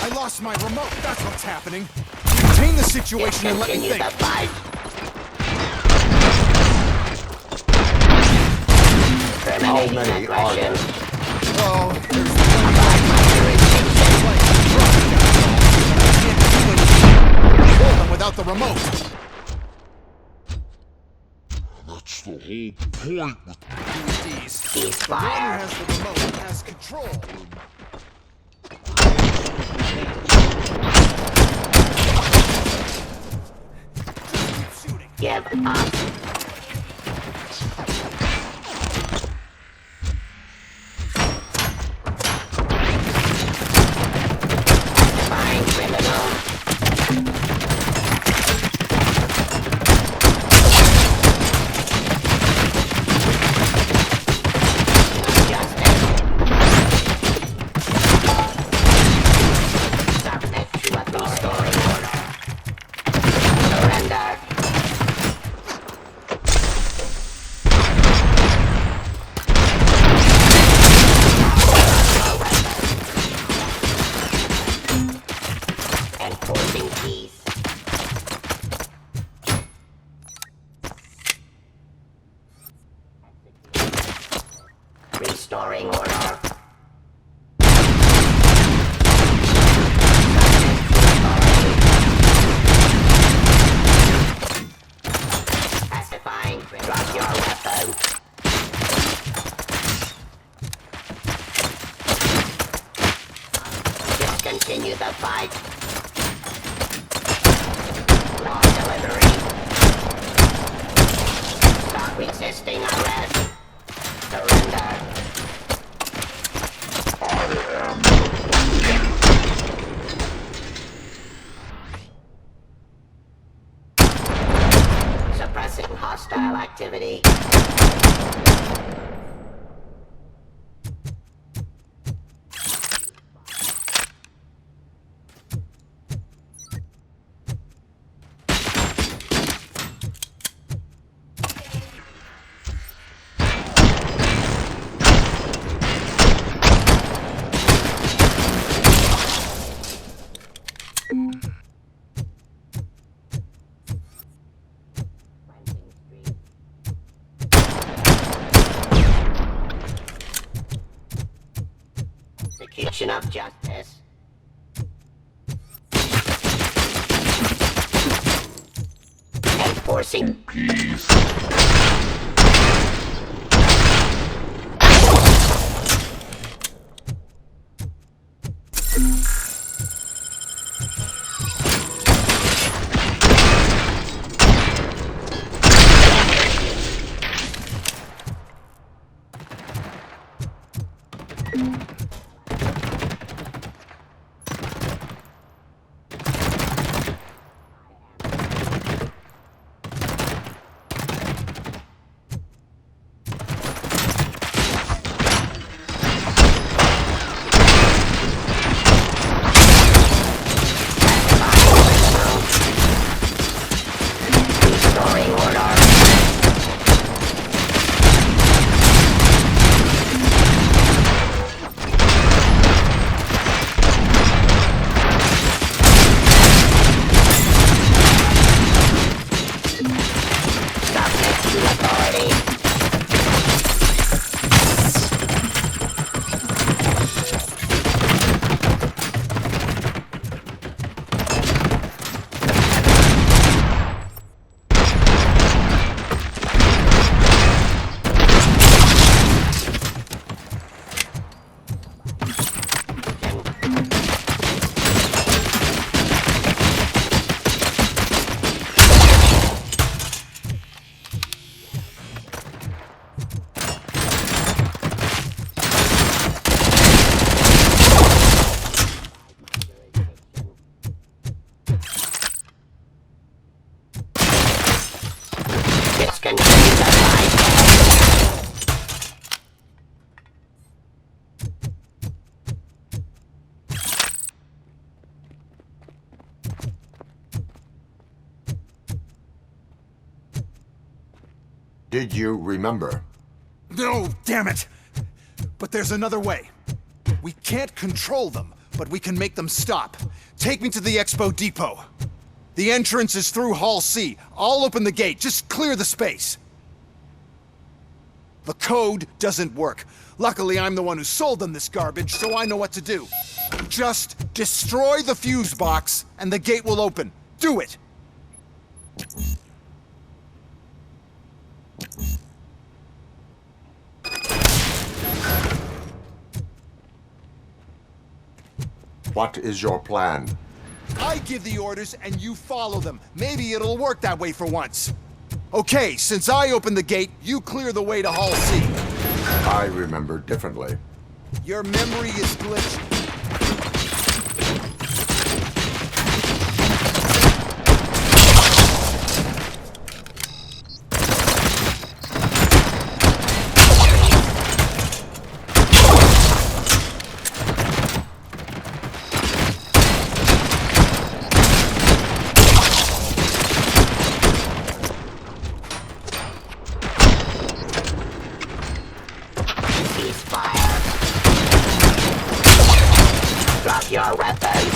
Speaker 11: I lost my remote. That's what's happening. Contain the situation and let me think.
Speaker 2: How many are there?
Speaker 11: Oh, there's control them without the remote.
Speaker 5: That's the whole point with
Speaker 11: these. The one who has the remote has control.
Speaker 4: Give up. Restoring order. Pacifying. Drop your weapon. Discontinue the fight. Law delivery. Stop resisting arrest. Surrender. Suppressing hostile activity. Execution of justice. Enforcing peace. to authority.
Speaker 2: Did you remember?
Speaker 11: No, damn it! But there's another way. We can't control them, but we can make them stop. Take me to the Expo Depot. The entrance is through Hall C. I'll open the gate. Just clear the space. The code doesn't work. Luckily, I'm the one who sold them this garbage, so I know what to do. Just destroy the fuse box, and the gate will open. Do it!
Speaker 2: What is your plan?
Speaker 11: I give the orders and you follow them. Maybe it'll work that way for once. Okay, since I opened the gate, you clear the way to Hall C.
Speaker 2: I remember differently.
Speaker 11: Your memory is glitchy.
Speaker 4: Your weapons.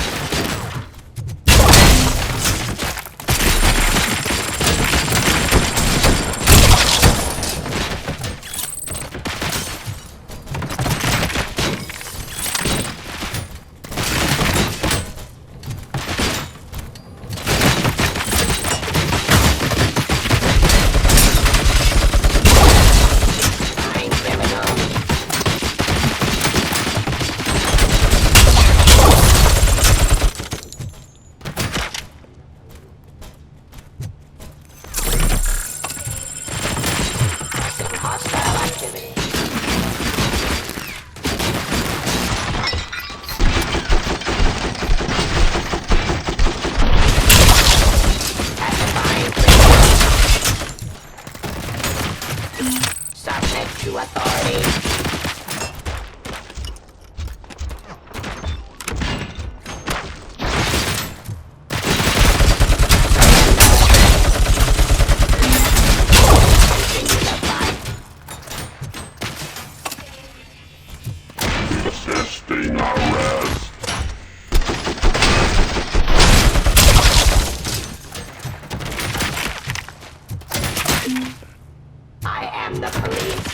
Speaker 4: I am the police.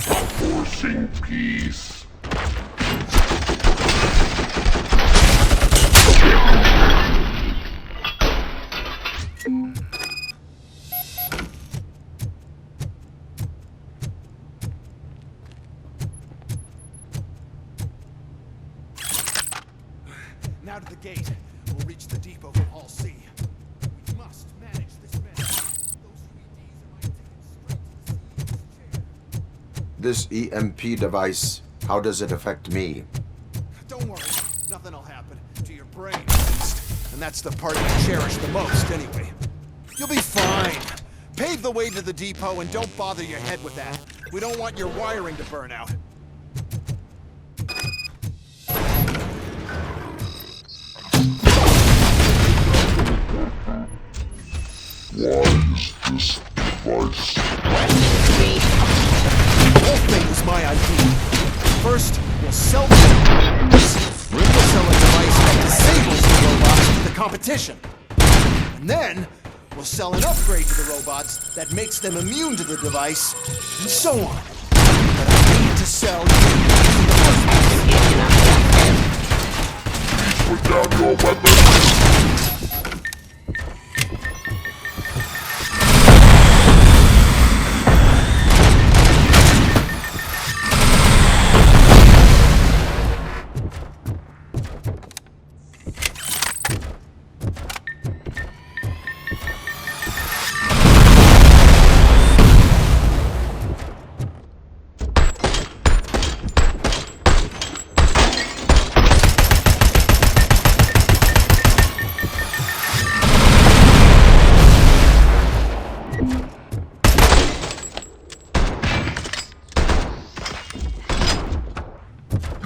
Speaker 6: Enforcing peace.
Speaker 11: Now to the gate. We'll reach the depot from Hall C. We must manage this mess.
Speaker 2: This EMP device, how does it affect me?
Speaker 11: Don't worry, nothing will happen. To your brain, at least. And that's the part you cherish the most, anyway. You'll be fine. Pave the way to the depot and don't bother your head with that. We don't want your wiring to burn out.
Speaker 6: Why is this device?
Speaker 11: The whole thing was my idea. First, we'll sell the device. Then we'll sell a device that disables the robots to the competition. And then, we'll sell an upgrade to the robots that makes them immune to the device, and so on. But I need to sell you.
Speaker 6: Put down your weapon.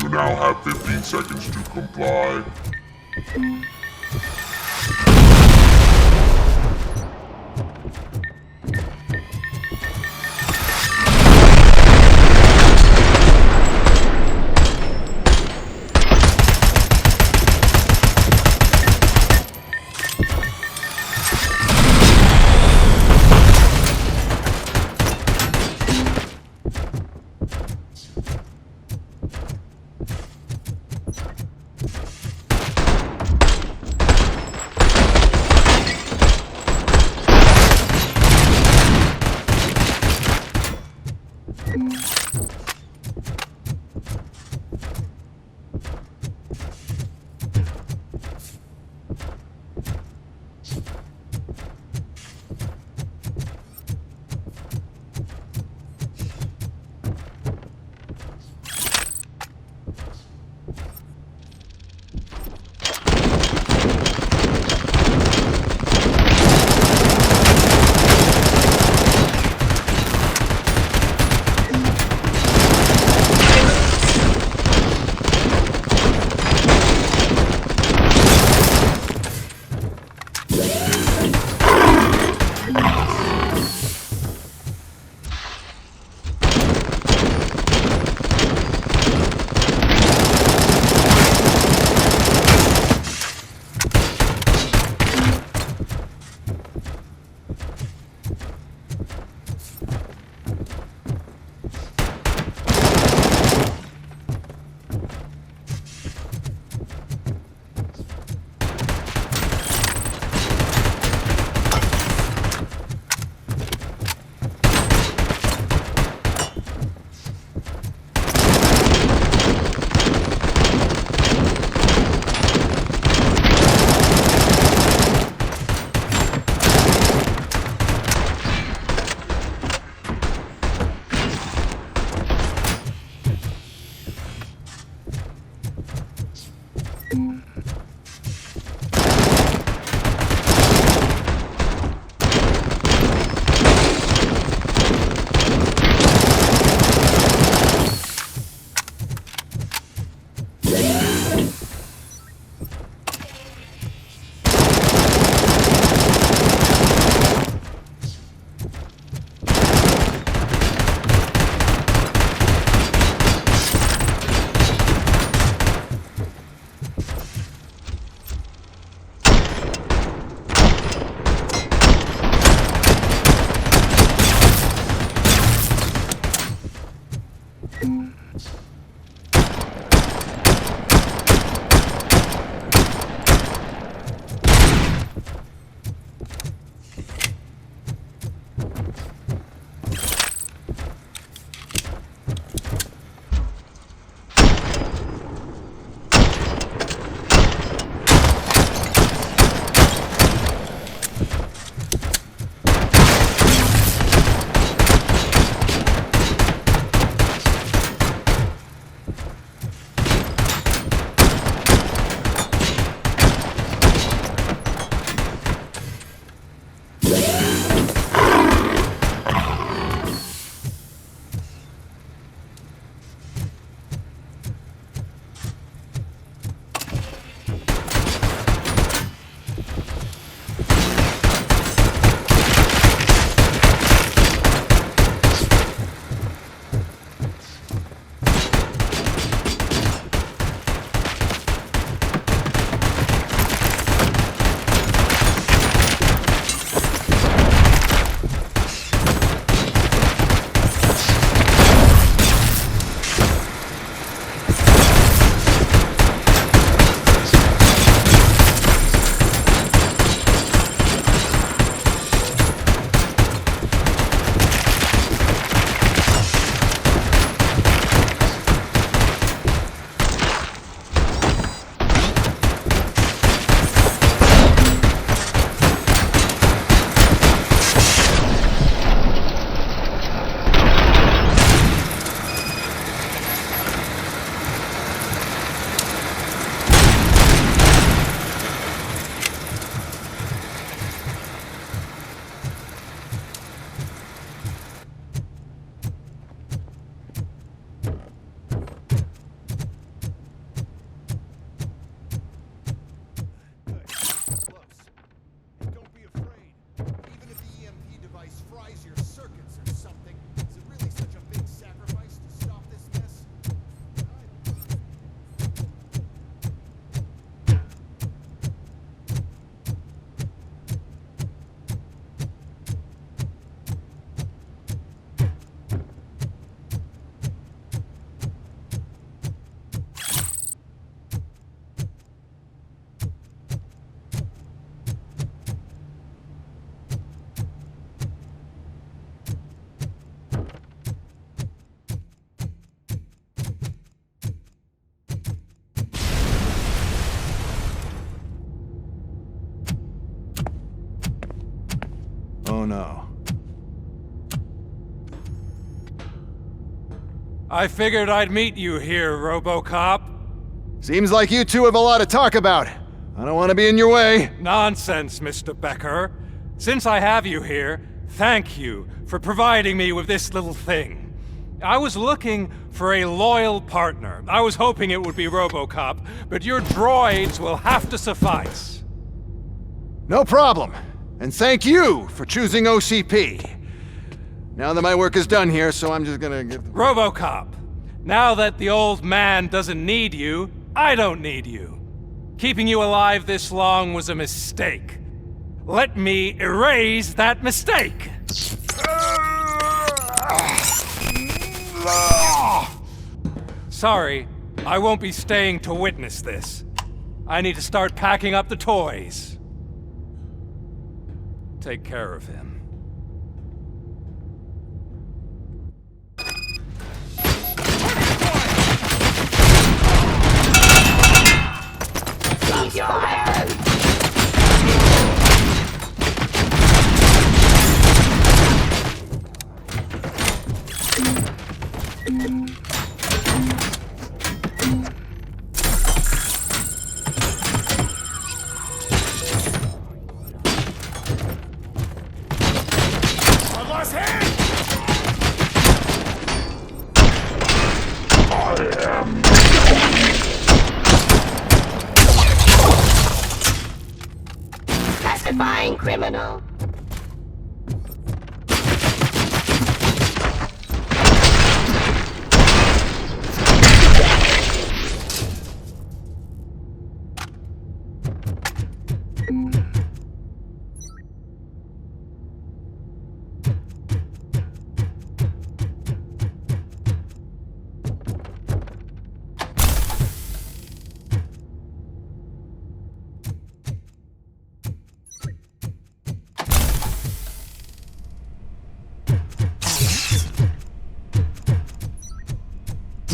Speaker 6: You now have 15 seconds to comply.
Speaker 11: Oh no.
Speaker 5: I figured I'd meet you here, RoboCop.
Speaker 11: Seems like you two have a lot to talk about. I don't want to be in your way.
Speaker 5: Nonsense, Mr. Becker. Since I have you here, thank you for providing me with this little thing. I was looking for a loyal partner. I was hoping it would be RoboCop, but your droids will have to suffice.
Speaker 11: No problem. And thank you for choosing OCP. Now that my work is done here, so I'm just gonna give...
Speaker 5: RoboCop, now that the old man doesn't need you, I don't need you. Keeping you alive this long was a mistake. Let me erase that mistake! Sorry, I won't be staying to witness this. I need to start packing up the toys. Take care of him.
Speaker 4: Classifying criminal.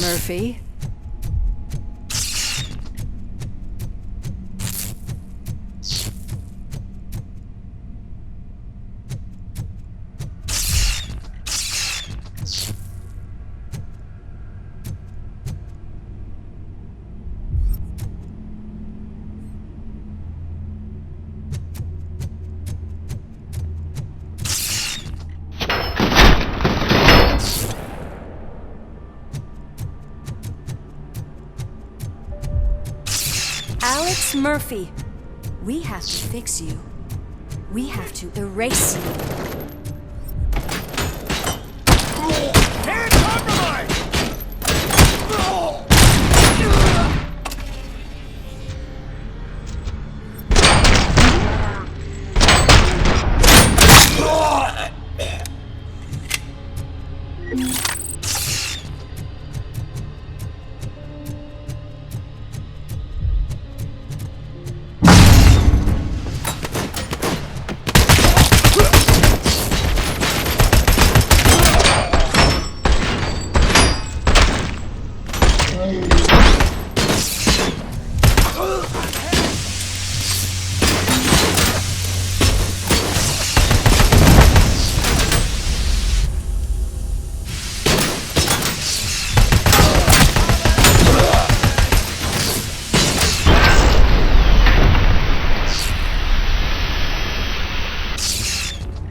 Speaker 15: Murphy? Alex Murphy, we have to fix you. We have to erase you.
Speaker 5: Can't compromise!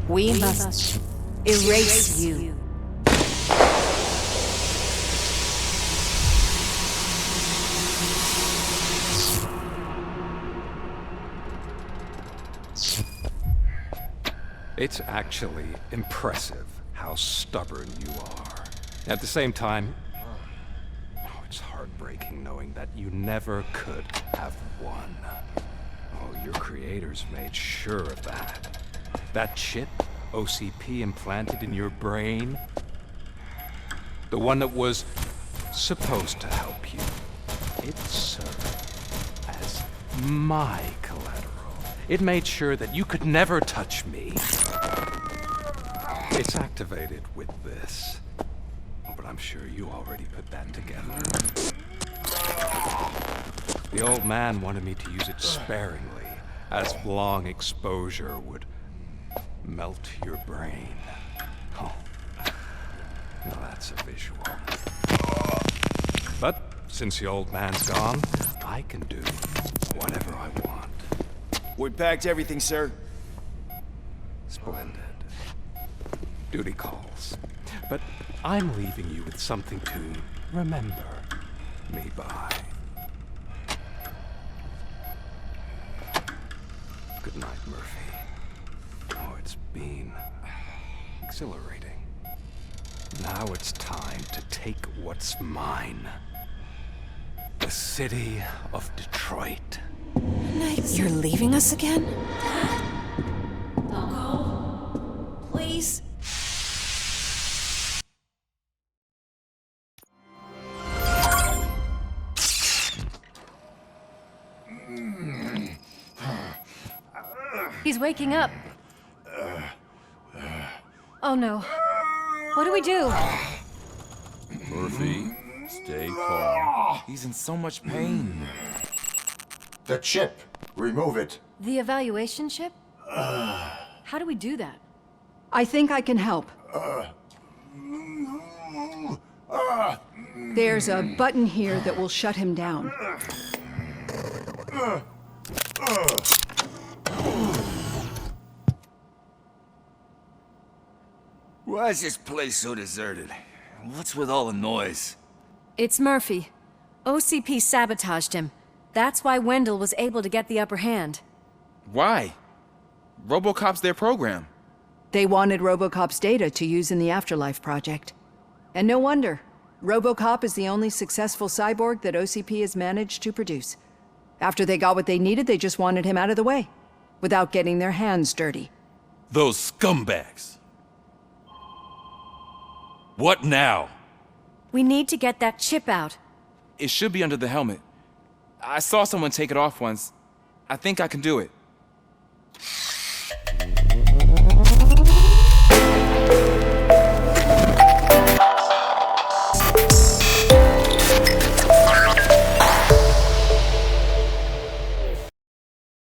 Speaker 15: We must erase you.
Speaker 5: It's actually impressive how stubborn you are. At the same time, it's heartbreaking knowing that you never could have won. Oh, your creators made sure of that. That chip OCP implanted in your brain, the one that was supposed to help you, it served as my collateral. It made sure that you could never touch me. It's activated with this, but I'm sure you already put that together. The old man wanted me to use it sparingly, as long exposure would melt your brain. Oh, now that's a visual. But since the old man's gone, I can do whatever I want.
Speaker 7: We packed everything, sir.
Speaker 5: Splendid. Duty calls. But I'm leaving you with something to remember me by. Good night, Murphy. Oh, it's been exhilarating. Now it's time to take what's mine. The city of Detroit.
Speaker 10: You're leaving us again? Don't go. Please. He's waking up. Oh no. What do we do?
Speaker 9: Murphy, stay calm. He's in so much pain.
Speaker 2: The chip. Remove it.
Speaker 10: The evaluation chip? How do we do that?
Speaker 15: I think I can help. There's a button here that will shut him down.
Speaker 9: Why is this place so deserted? What's with all the noise?
Speaker 10: It's Murphy. OCP sabotaged him. That's why Wendell was able to get the upper hand.
Speaker 9: Why? RoboCop's their program.
Speaker 15: They wanted RoboCop's data to use in the Afterlife project. And no wonder. RoboCop is the only successful cyborg that OCP has managed to produce. After they got what they needed, they just wanted him out of the way, without getting their hands dirty.
Speaker 9: Those scumbags. What now?
Speaker 10: We need to get that chip out.
Speaker 9: It should be under the helmet. I saw someone take it off once. I think I can do it.